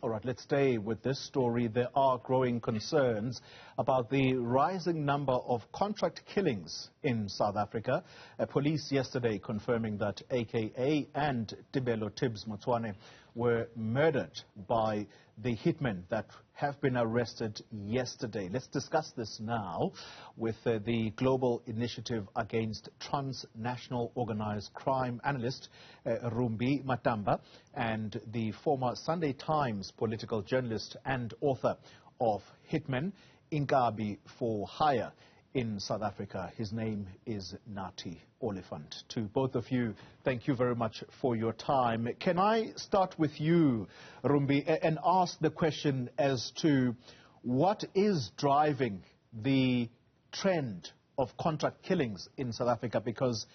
All right, let's stay with this story. There are growing concerns about the rising number of contract killings in South Africa. Police yesterday confirming that AKA and Tibelo Tibbs Motswane were murdered by the hitmen that have been arrested yesterday. Let's discuss this now with the Global Initiative Against Transnational Organized Crime analyst, Rumbi Matamba, and the former Sunday Times political journalist and author of Hitmen Inkabi for Hire in South Africa. His name is Nathi Olifant. To both of you, thank you very much for your time. Can I start with you, Rumbi, and ask the question as to what is driving the trend of contract killings in South Africa, because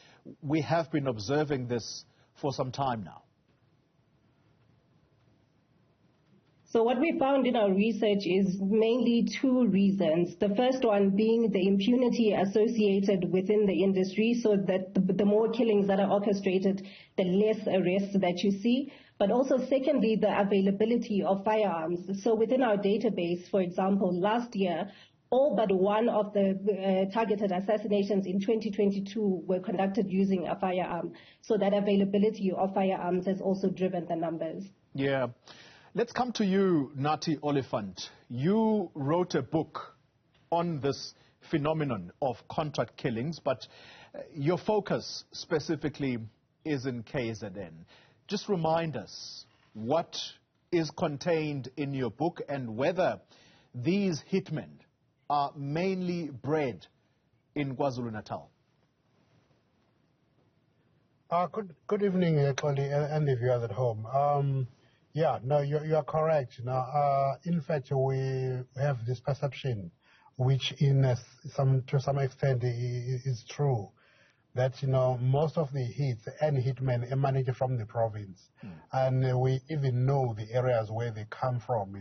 we have been observing this for some time now. So what we found in our research is mainly two reasons. The first one being the impunity associated within the industry, so that the more killings that are orchestrated, the less arrests that you see. But also secondly, the availability of firearms. So within our database, for example, last year, all but one of the targeted assassinations in 2022 were conducted using a firearm. So that availability of firearms has also driven the numbers. Yeah. Let's come to you, Nathi Olifant. You wrote a book on this phenomenon of contract killings, but your focus specifically is in KZN. Just remind us what is contained in your book and whether these hitmen are mainly bred in KwaZulu-Natal. Good evening, Xoli, and the viewers at home. Yeah, no, you are correct. In fact, we have this perception, which to some extent is true, that most of the hits and hitmen emanate from the province, and we even know the areas where they come from.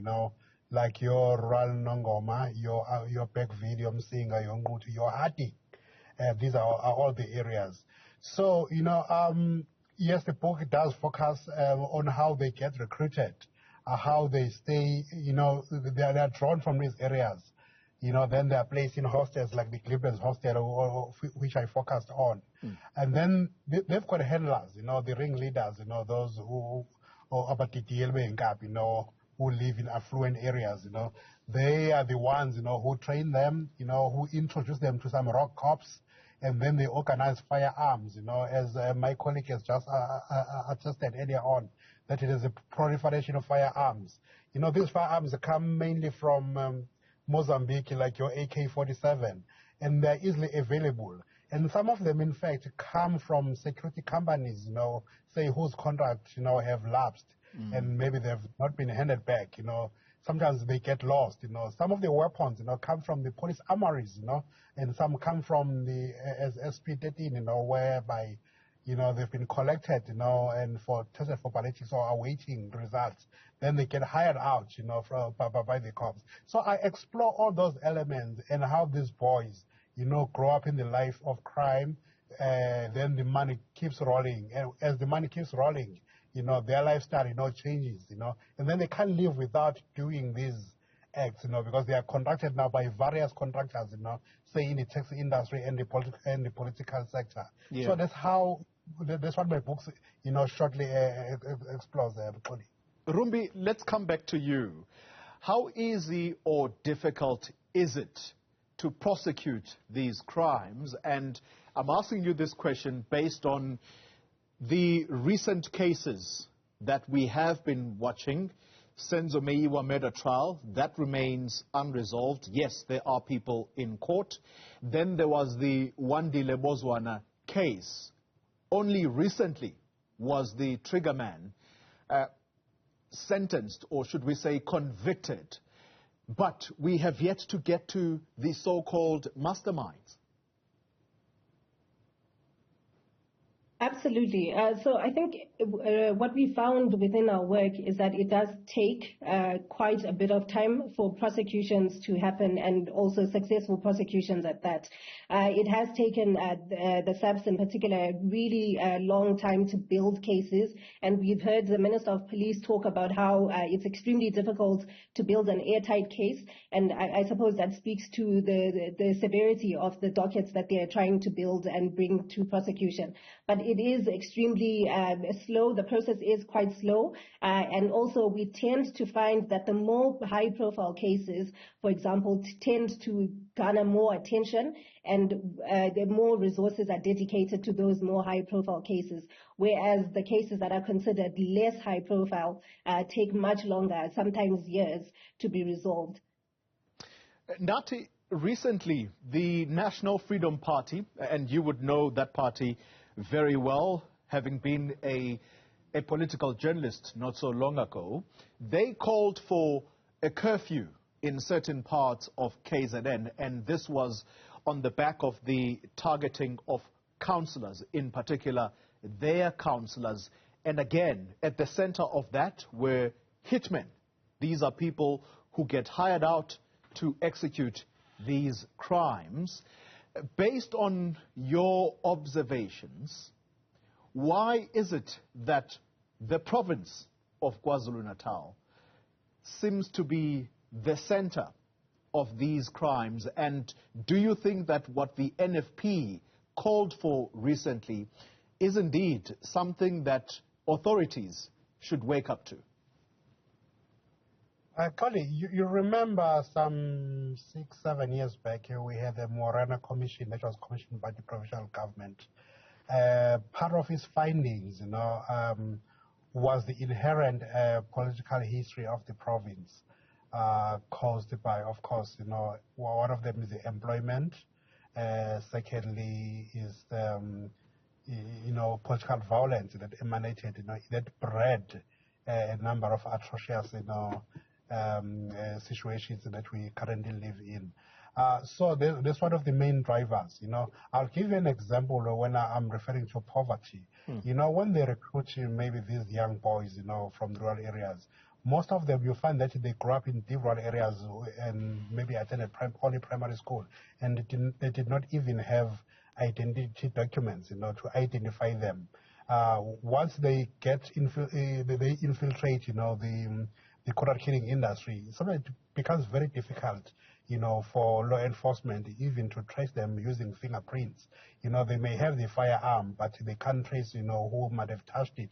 Like your Rural Nongoma, your Beckville, your Msinga, your Ngutu, your Hati. These are all the areas. So yes, the book does focus on how they get recruited, how they stay, they are drawn from these areas. Then they are placed in hostels like the Clippers hostel, which I focused on. And then they've got handlers, the ringleaders, those who who live in affluent areas, They are the ones, who train them, who introduce them to some rock cops. And then they organize firearms, as my colleague has just attested earlier on, that it is a proliferation of firearms. These firearms come mainly from Mozambique, like your AK-47, and they're easily available. And some of them, in fact, come from security companies, say whose contracts, have lapsed, and maybe they've not been handed back, Sometimes they get lost, Some of the weapons, come from the police armories, and some come from the SP13, whereby, they've been collected, and tested for ballistics or awaiting results. Then they get hired out, by the cops. So I explore all those elements and how these boys, grow up in the life of crime. Then the money keeps rolling, and as the money keeps rolling, their lifestyle, changes, and then they can't live without doing these acts, because they are conducted now by various contractors, say in the taxi industry and the political sector. Yeah. So that's what my books, shortly explores. Rumbi, let's come back to you. How easy or difficult is it to prosecute these crimes? And I'm asking you this question based on the recent cases that we have been watching. Senzo Meyiwa murder trial, that remains unresolved. Yes, there are people in court. Then there was the Wandile Bozwana case. Only recently was the trigger man sentenced, or should we say convicted. But we have yet to get to the so-called masterminds. Absolutely. So I think what we found within our work is that it does take quite a bit of time for prosecutions to happen, and also successful prosecutions at that. It has taken the SAPS in particular a really long time to build cases, and we've heard the Minister of Police talk about how it's extremely difficult to build an airtight case, and I suppose that speaks to the severity of the dockets that they are trying to build and bring to prosecution. But it is extremely slow. The process is quite slow. And also we tend to find that the more high-profile cases, for example, tend to garner more attention, and the more resources are dedicated to those more high-profile cases, whereas the cases that are considered less high-profile take much longer, sometimes years, to be resolved. Nathi, recently the National Freedom Party, and you would know that party very well, having been a political journalist not so long ago, they called for a curfew in certain parts of KZN, and this was on the back of the targeting of councillors, in particular their councillors. And again, at the center of that were hitmen. These are people who get hired out to execute these crimes. Based on your observations, why is it that the province of KwaZulu-Natal seems to be the center of these crimes? And do you think that what the NFP called for recently is indeed something that authorities should wake up to? Colleague, you remember some 6-7 years back, we had a Morena Commission that was commissioned by the provincial government. Part of its findings, was the inherent political history of the province, caused by, of course, one of them is the employment. Secondly is political violence that emanated, that bred a number of atrocious, situations that we currently live in. So that's one of the main drivers. I'll give you an example when I'm referring to poverty. When they recruit maybe these young boys, from rural areas, most of them you find that they grew up in the rural areas and maybe attended only primary school, and they did not even have identity documents, to identify them. Once they they infiltrate, the coral killing industry, sometimes it becomes very difficult, for law enforcement even to trace them using fingerprints. They may have the firearm, but they can't trace, who might have touched it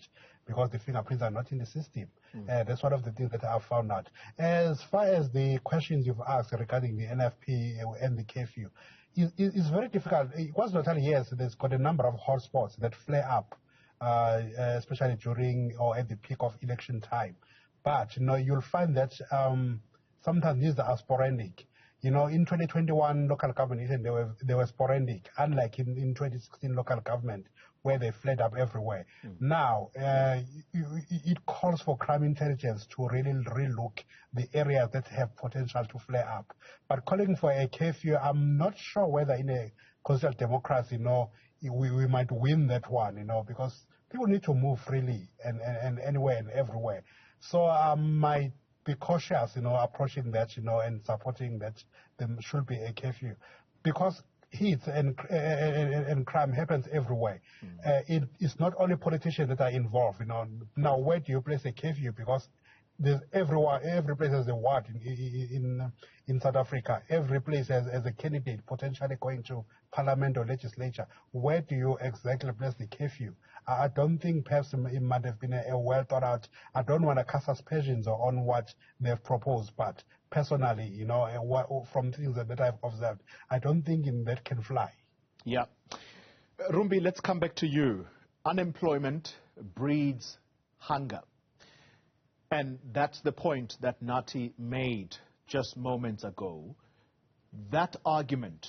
because the fingerprints are not in the system. That's one of the things that I've found out. As far as the questions you've asked regarding the NFP and the curfew, it's very difficult. KwaZulu-Natal, yes, there's got a number of hotspots that flare up, especially during or at the peak of election time. But, you'll find that sometimes these are sporadic. In 2021 local government, they were sporadic, unlike in 2016 local government, where they fled up everywhere. Now, it calls for crime intelligence to really relook the areas that have potential to flare up. But calling for a curfew, I'm not sure whether in a constitutional democracy, we might win that one, because people need to move freely and anywhere and everywhere. So I might be cautious, approaching that, and supporting that there should be a curfew, because hits and crime happens everywhere. It's not only politicians that are involved. Now, where do you place a curfew? Because there's every place has a ward in South Africa. Every place has a candidate potentially going to parliament or legislature. Where do you exactly place the curfew? I don't think perhaps it might have been a well thought out. I don't want to cast aspersions on what they've proposed, but personally, from things that I've observed, I don't think that can fly. Yeah. Rumbi, let's come back to you. Unemployment breeds hunger. And that's the point that Nathi made just moments ago. That argument,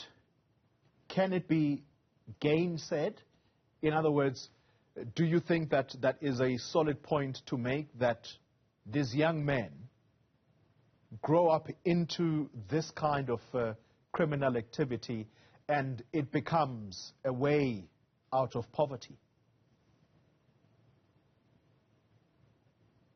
can it be gainsaid? In other words, do you think that that is a solid point to make, that these young men grow up into this kind of criminal activity and it becomes a way out of poverty?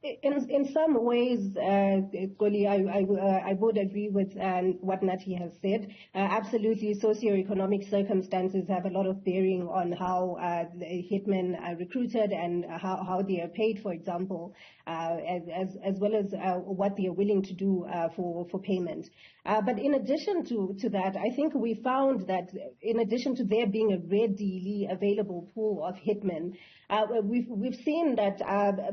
In some ways, Goli, I would agree with what Nathi has said. Absolutely, socioeconomic circumstances have a lot of bearing on how the hitmen are recruited and how they are paid, for example, as well as what they are willing to do for payment. But in addition to that, I think we found that in addition to there being a readily available pool of hitmen, we've seen that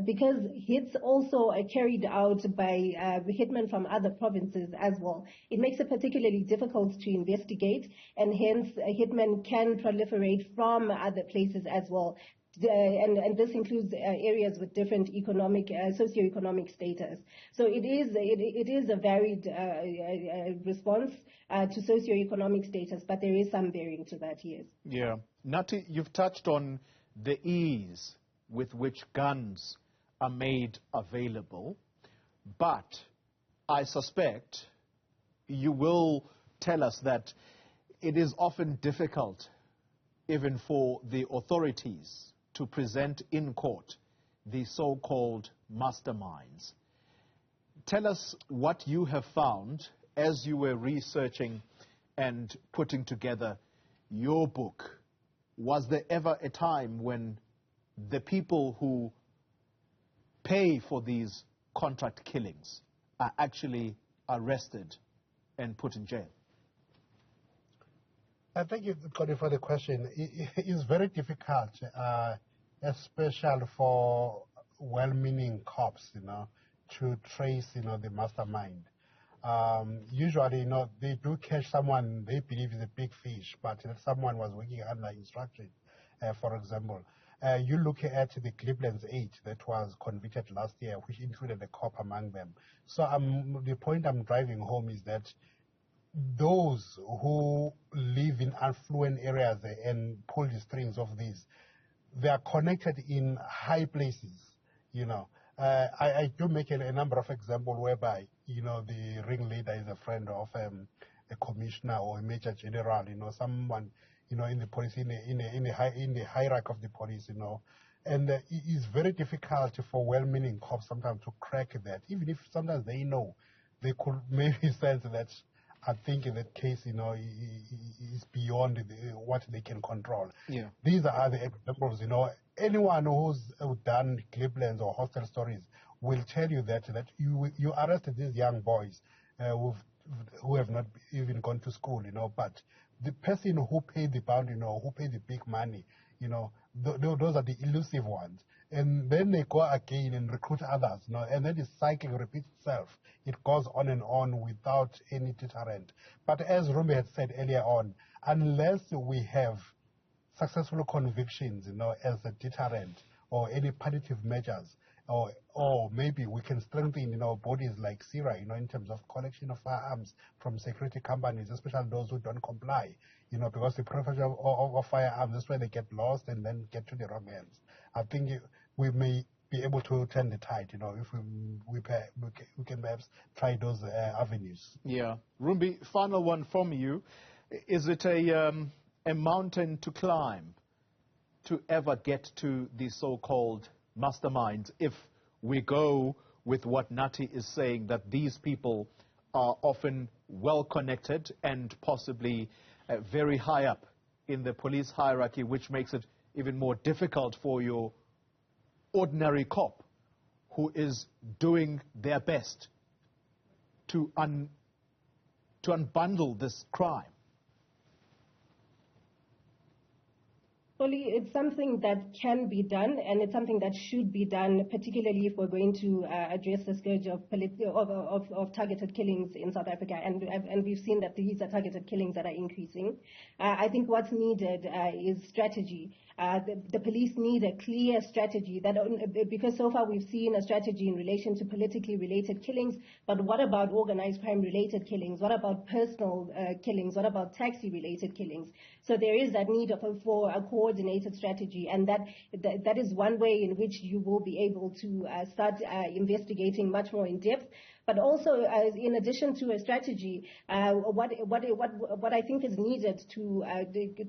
because hits also are carried out by hitmen from other provinces as well, it makes it particularly difficult to investigate, and hence hitmen can proliferate from other places as well. And this includes areas with different economic, socioeconomic status. So it is a varied response to socioeconomic status, but there is some bearing to that, yes. Yeah. Nathi, you've touched on the ease with which guns are made available, but I suspect you will tell us that it is often difficult even for the authorities to present in court the so-called masterminds. Tell us what you have found as you were researching and putting together your book. Was there ever a time when the people who pay for these contract killings are actually arrested and put in jail? Thank you, Cody, for the question. It is very difficult, especially for well-meaning cops, to trace, the mastermind. Usually, they do catch someone they believe is a big fish, but someone was working under instruction, for example. You look at the Cleveland's 8 that was convicted last year, which included a cop among them. So the point I'm driving home is that those who live in affluent areas and pull the strings of this, they are connected in high places, I do make a number of examples whereby, the ringleader is a friend of a commissioner or a major general, someone, in the police, in the hierarchy of the police, and it is very difficult for well-meaning cops sometimes to crack that, even if sometimes they know, they could maybe sense that I think in that case, is beyond what they can control. Yeah. These are the examples, Anyone who's done Cleveland or hostel stories will tell you that you arrested these young boys who have not even gone to school, but the person who paid the bounty, who paid the big money, those are the elusive ones. And then they go again and recruit others, and then the cycle repeats itself. It goes on and on without any deterrent. But as Rumbi had said earlier on, unless we have successful convictions, as a deterrent or any palliative measures, or maybe we can strengthen, bodies like SIRA, in terms of collection of firearms from security companies, especially those who don't comply, because the profession of firearms, that's where they get lost and then get to the wrong hands. I think we may be able to turn the tide, if we can perhaps try those avenues. Yeah. Rumbi, final one from you. Is it a mountain to climb to ever get to the so-called masterminds if we go with what Nathi is saying, that these people are often well connected and possibly very high up in the police hierarchy, which makes it even more difficult for your ordinary cop who is doing their best to unbundle this crime? Well, it's something that can be done, and it's something that should be done, particularly if we're going to address the scourge of targeted killings in South Africa. And we've seen that these are targeted killings that are increasing. I think what's needed is strategy. The police need a clear strategy, because so far we've seen a strategy in relation to politically related killings, but what about organized crime related killings? What about personal killings? What about taxi related killings? So there is that need for a coordinated strategy, and that is one way in which you will be able to start investigating much more in depth. But also, in addition to a strategy, what I think is needed to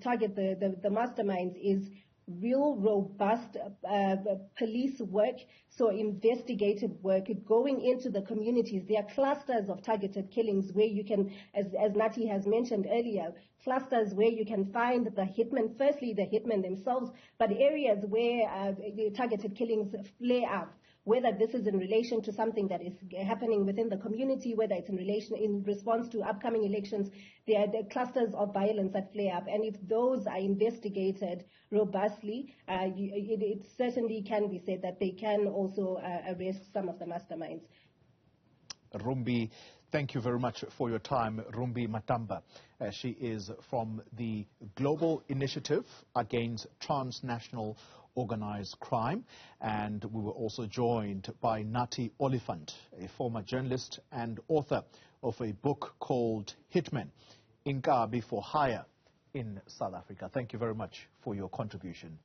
target the masterminds is real robust police work, so investigative work, going into the communities. There are clusters of targeted killings where you can, as Nathi has mentioned earlier, clusters where you can find the hitmen, firstly the hitmen themselves, but areas where the targeted killings flare up, whether this is in relation to something that is happening within the community, whether it's in response to upcoming elections. There are the clusters of violence that flare up, and if those are investigated robustly, it certainly can be said that they can also arrest some of the masterminds. Rumbi, thank you very much for your time. Rumbi Matamba. She is from the Global Initiative Against Transnational Organized Crime, and we were also joined by Nathi Olifant, a former journalist and author of a book called Hitmen Inkabi for Hire in South Africa. Thank you very much for your contribution.